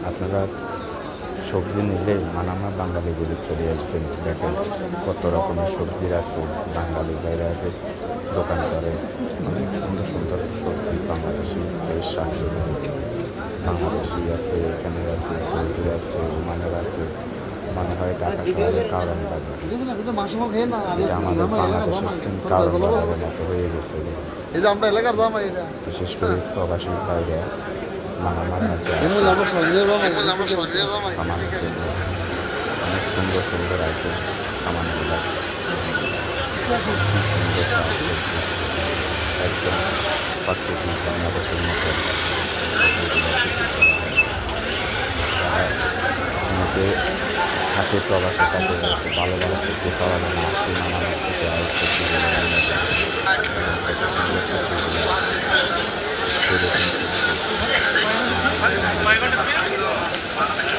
আপনারা সবজি নিলে মানামা বাঙালি বলে চলে আসবেন। দেখেন কত রকমের সবজি আছে, বাঙালি বাইরে দোকান করে। অনেক সুন্দর সুন্দর সবজি, বাংলাদেশি ফ্রেশ শাক সবজি বাংলাদেশি আছে, এখানে আছে, সৌদির আছে, ওমানের আছে। মনে হয় ঢাকা শহরের কারণ বাজার, এটা আমাদের বাংলাদেশের সিম কারণ বাজারের মতো হয়ে গেছে। বিশেষ করে প্রবাসী বাইরে মানামার রাজ্যে সামানের জন্য অনেক সুন্দর সুন্দর আইটেম, সামানগুলো সুন্দর শাকসবজি, একদম প্রাকৃতিক বাংলাদেশের মতো সবজিগুলো বিক্রি করা হয়। যারা অনেকে থাকে প্রবাসে, তাকে ভালো ভালো সবজি পাওয়া যায় না, সেই নানান থেকে আয় সবজিগুলো নিয়ে যায় এবং কত সুন্দর সবজিগুলো সেরকম